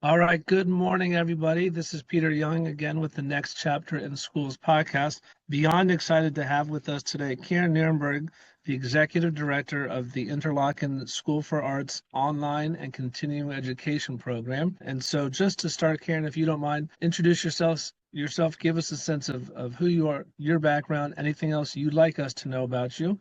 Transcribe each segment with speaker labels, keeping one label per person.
Speaker 1: All right, good morning, everybody. This is Peter Young again with the Next Chapter in Schools podcast. Beyond excited to have with us today Carin Nierenberg, the Executive Director of the Interlochen School for Arts online and continuing education program. And so just to start, Carin, if you don't mind, introduce yourself, give us a sense of who you are, your background, anything else you'd like us to know about you,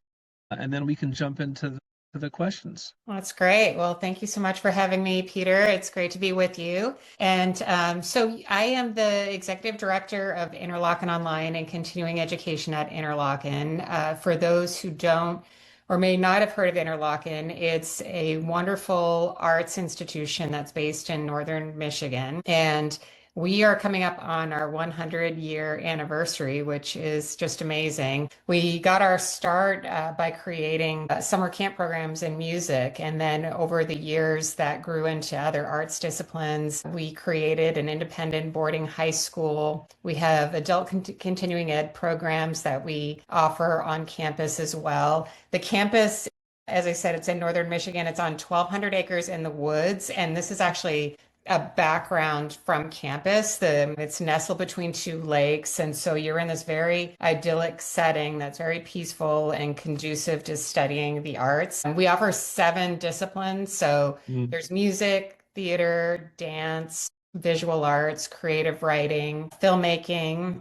Speaker 1: and then we can jump into the questions.
Speaker 2: Well, that's great. Well, thank you so much for having me, Peter. It's great to be with you. And I am the executive director of Interlochen Online and Continuing Education at Interlochen. For those who don't or may not have heard of Interlochen, it's a wonderful arts institution that's based in northern Michigan. And we are coming up on our 100-year anniversary, which is just amazing. We got our start by creating summer camp programs in music, and then over the years that grew into other arts disciplines. We created an independent boarding high school. We have adult continuing ed programs that we offer on campus as well. The campus, as I said, it's in northern Michigan. It's on 1,200 acres in the woods, and this is actually a background from campus. It's nestled between two lakes. And so you're in this very idyllic setting that's very peaceful and conducive to studying the arts. And we offer 7 disciplines. So
Speaker 1: Mm.
Speaker 2: there's music, theater, dance, visual arts, creative writing, filmmaking,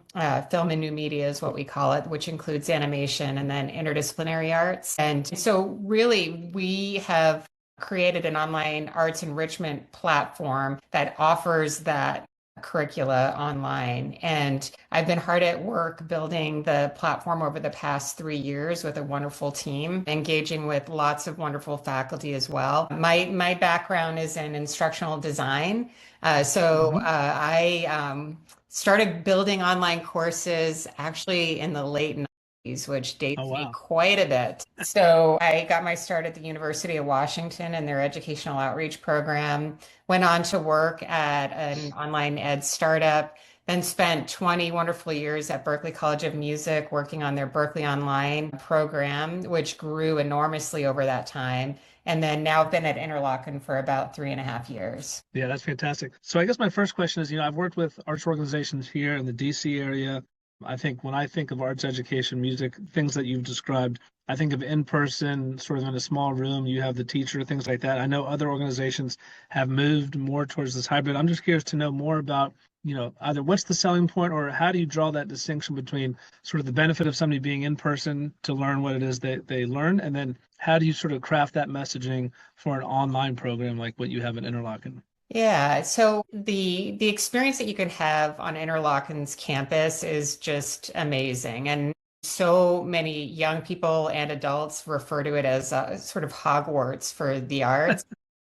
Speaker 2: film and new media is what we call it, which includes animation and then interdisciplinary arts. And so really we have created an online arts enrichment platform that offers that curricula online. And I've been hard at work building the platform over the past 3 years with a wonderful team, engaging with lots of wonderful faculty as well. My background is in instructional design. I started building online courses actually in the late 90s, which
Speaker 1: Oh,
Speaker 2: dates me
Speaker 1: wow.
Speaker 2: quite a bit. So I got my start at the University of Washington in their educational outreach program, went on to work at an online ed startup, then spent 20 wonderful years at Berklee College of Music working on their Berklee Online program, which grew enormously over that time. And then now I've been at Interlochen for about 3.5 years.
Speaker 1: Yeah, that's fantastic. So I guess my first question is, I've worked with arts organizations here in the DC area. I think when I think of arts education, music, things that you've described, I think of in person, sort of in a small room, you have the teacher, things like that. I know other organizations have moved more towards this hybrid. I'm just curious to know more about, either what's the selling point or how do you draw that distinction between sort of the benefit of somebody being in person to learn what it is that they learn, and then how do you sort of craft that messaging for an online program like what you have at Interlochen?
Speaker 2: Yeah, so the experience that you can have on Interlochen's campus is just amazing. And so many young people and adults refer to it as sort of Hogwarts for the arts.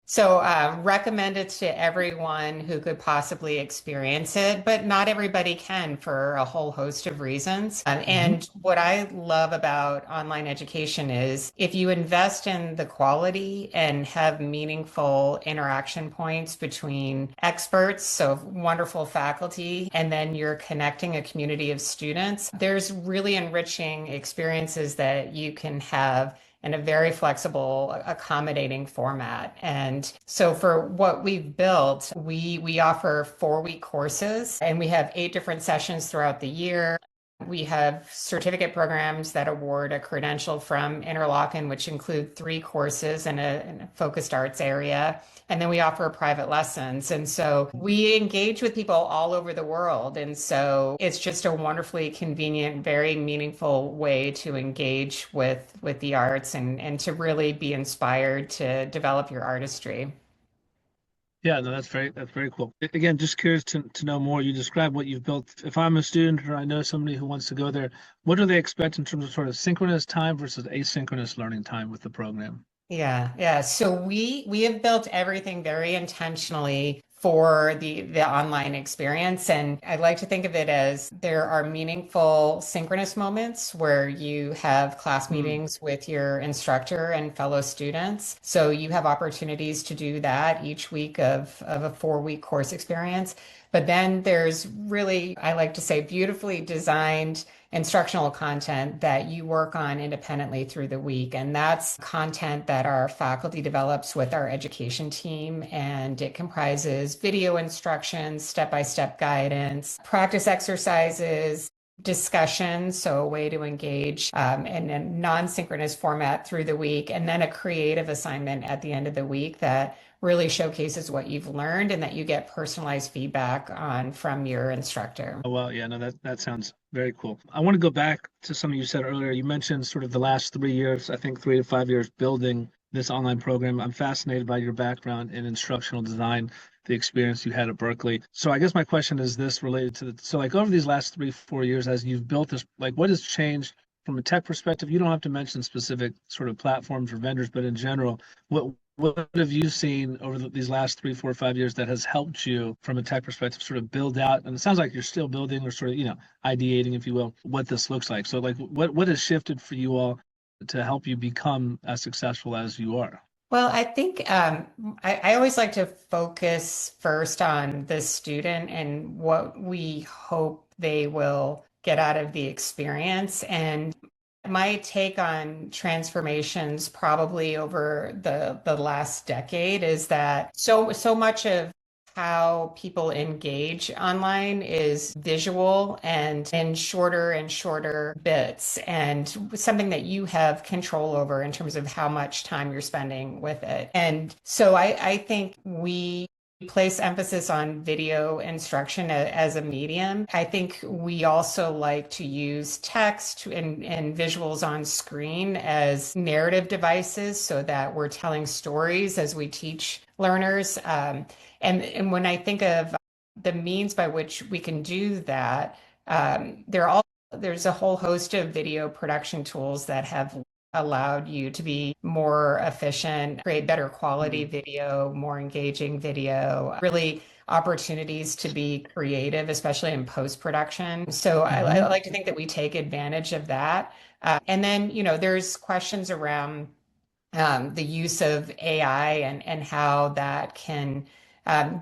Speaker 2: So, recommend it to everyone who could possibly experience it, but not everybody can for a whole host of reasons.
Speaker 1: Hmm.
Speaker 2: And what I love about online education is if you invest in the quality and have meaningful interaction points between experts, so wonderful faculty, and then you're connecting a community of students, there's really enriching experiences that you can have in a very flexible, accommodating format. And so for what we've built, we offer 4-week courses and we have 8 different sessions throughout the year. We have certificate programs that award a credential from Interlochen, which include 3 courses in a focused arts area. And then we offer private lessons. And so we engage with people all over the world. And so it's just a wonderfully convenient, very meaningful way to engage with the arts and to really be inspired to develop your artistry.
Speaker 1: Yeah, no, that's very cool. Again, just curious to know more. You describe what you've built. If I'm a student or I know somebody who wants to go there, what do they expect in terms of sort of synchronous time versus asynchronous learning time with the program?
Speaker 2: Yeah. So we have built everything very intentionally for the online experience. And I like to think of it as there are meaningful synchronous moments where you have class
Speaker 1: Mm.
Speaker 2: meetings with your instructor and fellow students. So you have opportunities to do that each week of a 4-week course experience. But then there's really, I like to say, beautifully designed instructional content that you work on independently through the week. And that's content that our faculty develops with our education team. And it comprises is video instructions, step-by-step guidance, practice exercises, discussion, so a way to engage in a non-synchronous format through the week, and then a creative assignment at the end of the week that really showcases what you've learned and that you get personalized feedback on from your instructor.
Speaker 1: Oh, well, yeah, no, that sounds very cool. I want to go back to something you said earlier. You mentioned sort of the last 3 years, I think 3 to 5 years building this online program. I'm fascinated by your background in instructional design, the experience you had at Berkeley. So I guess my question is this related to so like over these last 3, 4 years, as you've built this, like what has changed from a tech perspective? You don't have to mention specific sort of platforms or vendors, but in general, what have you seen over these last 3, 4, 5 years that has helped you from a tech perspective sort of build out? And it sounds like you're still building or sort of, ideating, if you will, what this looks like. So like what has shifted for you all to help you become as successful as you are?
Speaker 2: Well, I think I always like to focus first on the student and what we hope they will get out of the experience. And my take on transformations probably over the last decade is that so much of how people engage online is visual and in shorter and shorter bits, and something that you have control over in terms of how much time you're spending with it. And so I think we place emphasis on video instruction as a medium. I think we also like to use text and visuals on screen as narrative devices so that we're telling stories as we teach learners. And when I think of the means by which we can do that, there's a whole host of video production tools that have allowed you to be more efficient, create better quality video, more engaging video, really opportunities to be creative, especially in post-production. So I like to think that we take advantage of that. And then, there's questions around the use of AI and how that can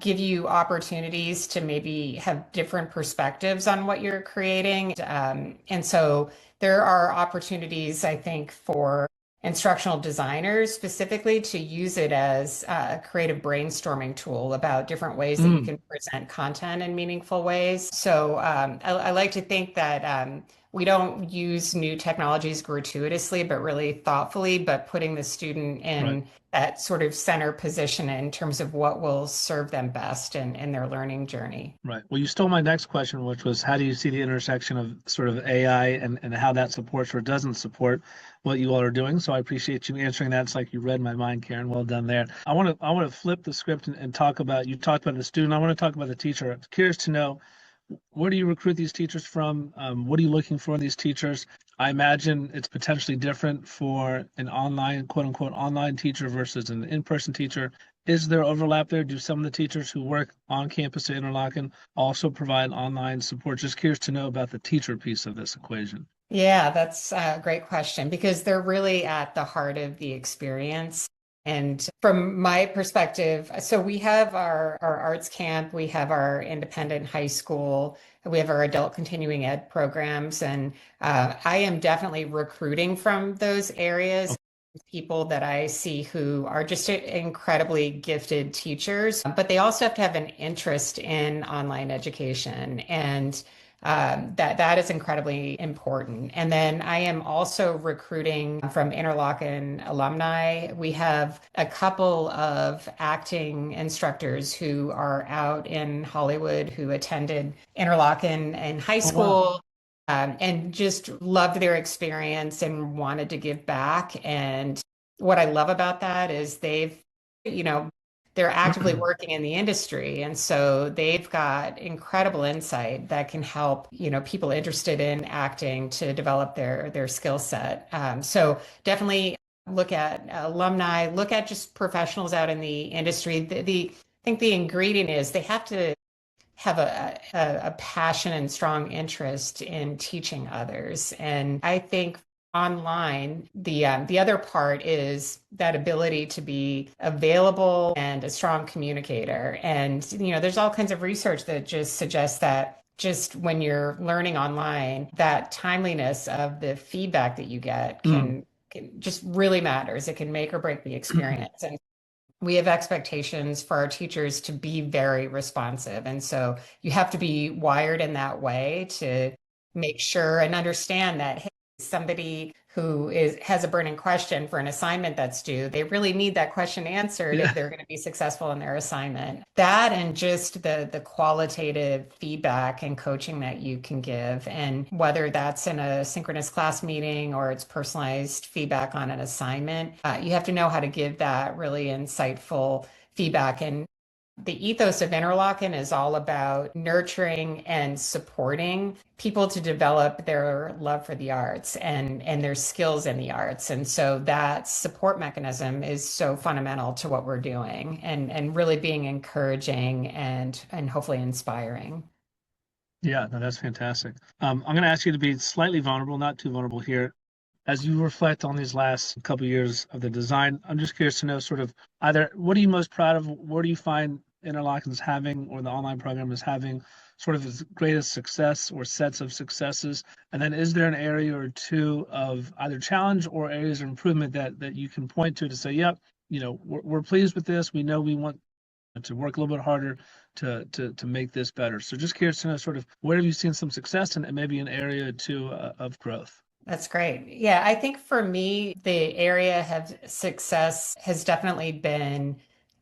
Speaker 2: give you opportunities to maybe have different perspectives on what you're creating. And so there are opportunities, I think, for instructional designers specifically to use it as a creative brainstorming tool about different ways that you can present content in meaningful ways. So I like to think that we don't use new technologies gratuitously, but really thoughtfully, but putting the student in that sort of center position in terms of what will serve them best in their learning journey.
Speaker 1: Right. Well, you stole my next question, which was how do you see the intersection of sort of AI and how that supports or doesn't support what you all are doing? So I appreciate you answering that. It's like you read my mind, Carin. Well done there. I want to flip the script and talk about, you talked about the student. I want to talk about the teacher. I'm curious to know, where do you recruit these teachers from? What are you looking for in these teachers? I imagine it's potentially different for an online, quote unquote, online teacher versus an in-person teacher. Is there overlap there? Do some of the teachers who work on campus at Interlochen also provide online support? Just curious to know about the teacher piece of this equation.
Speaker 2: Yeah, that's a great question because they're really at the heart of the experience. And from my perspective, so we have our arts camp, we have our independent high school, we have our adult continuing ed programs, and I am definitely recruiting from those areas. People that I see who are just incredibly gifted teachers, but they also have to have an interest in online education. And that is incredibly important. And then I am also recruiting from Interlochen alumni. We have a couple of acting instructors who are out in Hollywood who attended Interlochen in high school.
Speaker 1: Wow.
Speaker 2: And just loved their experience and wanted to give back. And what I love about that is you know, they're actively working in the industry. And so they've got incredible insight that can help, people interested in acting to develop their skill set. So definitely look at alumni, look at just professionals out in the industry. I think the ingredient is they have to have a passion and strong interest in teaching others. And I think online, the other part is that ability to be available and a strong communicator. And there's all kinds of research that just suggests that just when you're learning online, that timeliness of the feedback that you get can just really matters. It can make or break the experience. And we have expectations for our teachers to be very responsive. And so you have to be wired in that way to make sure and understand that, hey, somebody who has a burning question for an assignment that's due, they really need that question answered
Speaker 1: Yeah.
Speaker 2: if they're going to be successful in their assignment. That and just the qualitative feedback and coaching that you can give, and whether that's in a synchronous class meeting or it's personalized feedback on an assignment, you have to know how to give that really insightful feedback. And the ethos of Interlochen is all about nurturing and supporting people to develop their love for the arts and their skills in the arts. And so that support mechanism is so fundamental to what we're doing, and really being encouraging and hopefully inspiring.
Speaker 1: Yeah, no, that's fantastic. I'm going to ask you to be slightly vulnerable, not too vulnerable here. As you reflect on these last couple of years of the design, I'm just curious to know sort of either what are you most proud of? Where do you find Interlochen's having, or the online program is having, sort of its greatest success or sets of successes? And then is there an area or two of either challenge or areas of improvement that you can point to say, yep, we're pleased with this. We know we want to work a little bit harder to make this better. So just curious to know sort of where have you seen some success and maybe an area or two of growth.
Speaker 2: That's great. Yeah, I think for me, the area of success has definitely been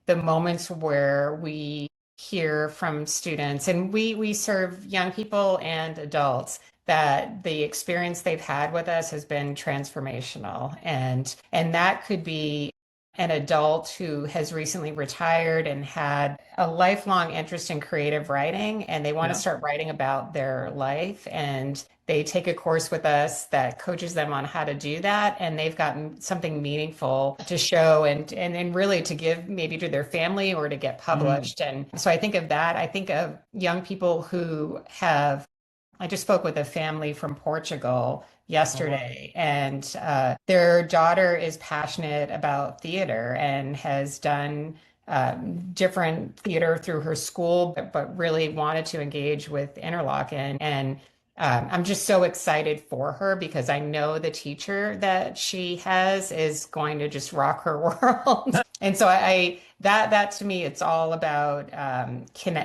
Speaker 2: the moments where we hear from students, and we serve young people and adults, that the experience they've had with us has been transformational. And that could be an adult who has recently retired and had a lifelong interest in creative writing, and they want to
Speaker 1: Yeah.
Speaker 2: start writing about their life, and they take a course with us that coaches them on how to do that, and they've gotten something meaningful to show and really to give maybe to their family or to get
Speaker 1: Mm.
Speaker 2: published. And so I think of that. I think of young people who have, I just spoke with a family from Portugal
Speaker 1: Oh, wow.
Speaker 2: yesterday, and their daughter is passionate about theater and has done different theater through her school, but really wanted to engage with Interlochen. And I'm just so excited for her because I know the teacher that she has is going to just rock her world. And so that to me, it's all about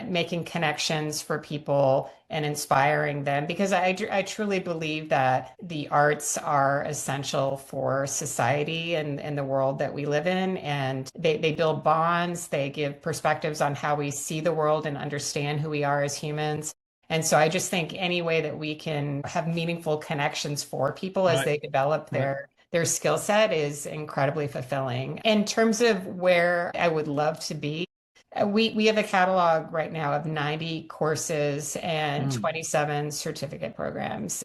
Speaker 2: making connections for people and inspiring them, because I truly believe that the arts are essential for society and the world that we live in. And they build bonds, they give perspectives on how we see the world and understand who we are as humans. And so I just think any way that we can have meaningful connections for people as
Speaker 1: Right.
Speaker 2: they develop
Speaker 1: Right.
Speaker 2: their skill set is incredibly fulfilling. In terms of where I would love to be, we have a catalog right now of 90 courses and
Speaker 1: Mm.
Speaker 2: 27 certificate programs.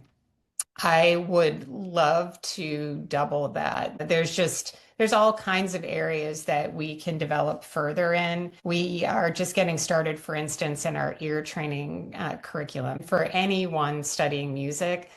Speaker 2: I would love to double that. There's all kinds of areas that we can develop further in. We are just getting started, for instance, in our ear training curriculum. For anyone studying music,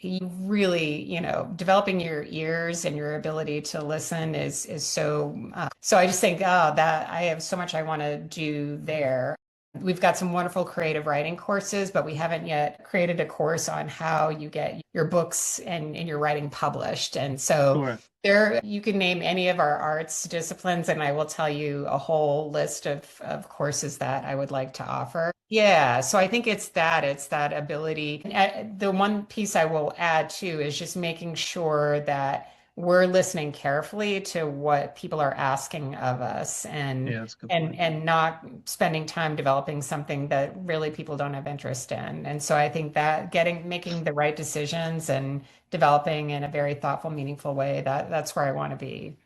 Speaker 2: you really, developing your ears and your ability to listen is so. So I just think, oh, that I have so much I want to do there. We've got some wonderful creative writing courses, but we haven't yet created a course on how you get your books and your writing published. And so
Speaker 1: Sure.
Speaker 2: there, you can name any of our arts disciplines, and I will tell you a whole list of courses that I would like to offer. Yeah, so I think it's that ability. And the one piece I will add too is just making sure that we're listening carefully to what people are asking of us,
Speaker 1: Yeah, that's a good point.
Speaker 2: and not spending time developing something that really people don't have interest in. And so I think that making the right decisions and developing in a very thoughtful, meaningful way, that's where I want to be.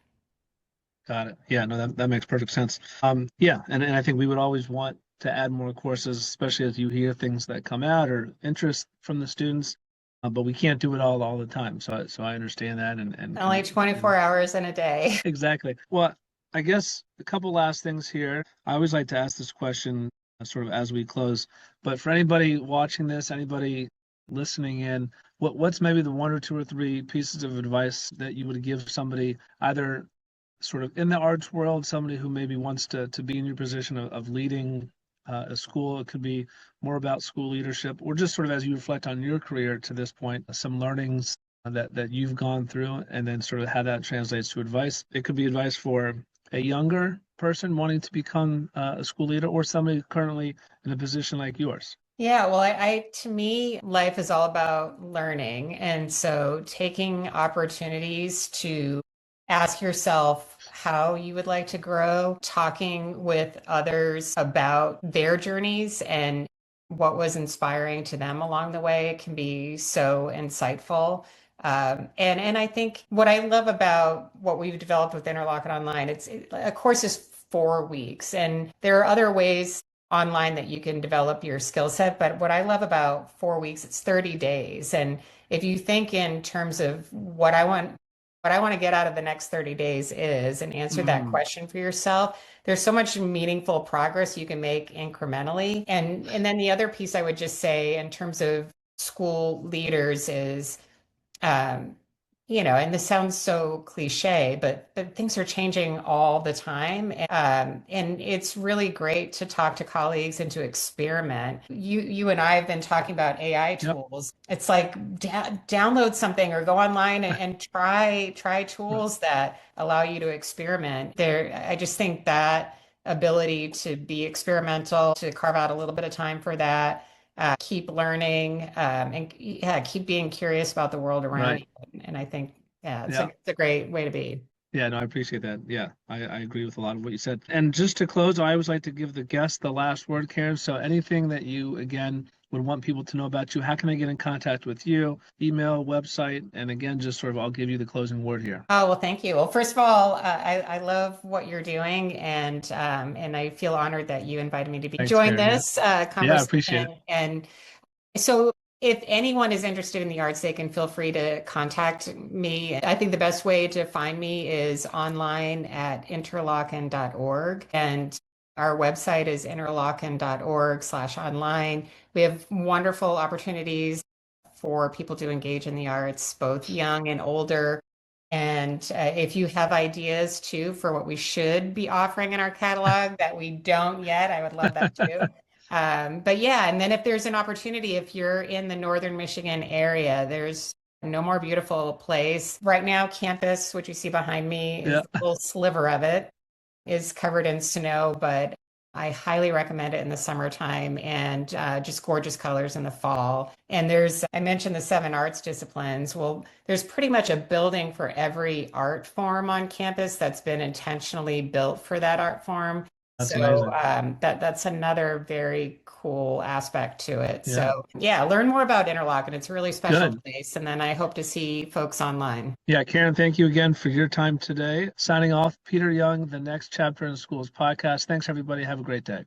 Speaker 1: Got it. Yeah, no, that makes perfect sense. Yeah, and I think we would always want to add more courses, especially as you hear things that come out or interest from the students. But we can't do it all the time. So I understand that and
Speaker 2: Only
Speaker 1: can
Speaker 2: 24 hours in a day.
Speaker 1: exactly. Well, I guess a couple last things here. I always like to ask this question sort of as we close. But for anybody watching this, anybody listening in, what's maybe the one or two or three pieces of advice that you would give somebody either sort of in the arts world, somebody who maybe wants to be in your position of leading a school? It could be more about school leadership, or just sort of as you reflect on your career to this point, some learnings that you've gone through, and then sort of how that translates to advice. It could be advice for a younger person wanting to become a school leader or somebody currently in a position like yours?
Speaker 2: Yeah, well, to me, life is all about learning. And so taking opportunities to ask yourself how you would like to grow, talking with others about their journeys and what was inspiring to them along the way can be so insightful. And I think what I love about what we've developed with Interlochen Online, a course is 4 weeks, and there are other ways online that you can develop your skill set. But what I love about 4 weeks, it's 30 days. And if you think in terms of what I want to get out of the next 30 days is, and answer that
Speaker 1: Mm,
Speaker 2: question for yourself, there's so much meaningful progress you can make incrementally. And then the other piece I would just say in terms of school leaders is um, and this sounds so cliche, but things are changing all the time, and it's really great to talk to colleagues and to experiment. You and I have been talking about AI
Speaker 1: yep.
Speaker 2: tools. It's like download something or go online and try
Speaker 1: Right.
Speaker 2: tools that allow you to experiment. I just think that ability to be experimental, to carve out a little bit of time for that, keep learning, and yeah, keep being curious about the world around
Speaker 1: Right.
Speaker 2: you. And I think, yeah,
Speaker 1: Yeah.
Speaker 2: it's a great way to be.
Speaker 1: Yeah, no, I appreciate that. Yeah, I agree with a lot of what you said. And just to close, I always like to give the guest the last word, Karen. So anything that you, again, would want people to know about you, how can I get in contact with you? Email, website, and again, just sort of, I'll give you the closing word here.
Speaker 2: Oh, well, thank you. Well, first of all, I love what you're doing, and I feel honored that you invited me to be
Speaker 1: Thanks,
Speaker 2: join
Speaker 1: Karen. Yeah.
Speaker 2: this
Speaker 1: Yeah, I appreciate it.
Speaker 2: conversation. And so, if anyone is interested in the arts, they can feel free to contact me. I think the best way to find me is online at interlochen.org. And our website is interlochen.org/online. We have wonderful opportunities for people to engage in the arts, both young and older. And if you have ideas too for what we should be offering in our catalog that we don't yet, I would love that too. But yeah, and then if there's an opportunity, if you're in the Northern Michigan area, there's no more beautiful place. Right now, campus, which you see behind me, is
Speaker 1: Yeah.
Speaker 2: a little sliver of it is covered in snow, but I highly recommend it in the summertime and just gorgeous colors in the fall. And I mentioned the 7 arts disciplines. Well, there's pretty much a building for every art form on campus that's been intentionally built for that art form.
Speaker 1: That's
Speaker 2: So
Speaker 1: amazing.
Speaker 2: that's another very cool aspect to it.
Speaker 1: Yeah.
Speaker 2: So yeah, learn more about Interlochen. It's a really special
Speaker 1: Good.
Speaker 2: place. And then I hope to see folks online.
Speaker 1: Yeah, Karen, thank you again for your time today. Signing off, Peter Young, The Next Chapter in Schools podcast. Thanks, everybody. Have a great day.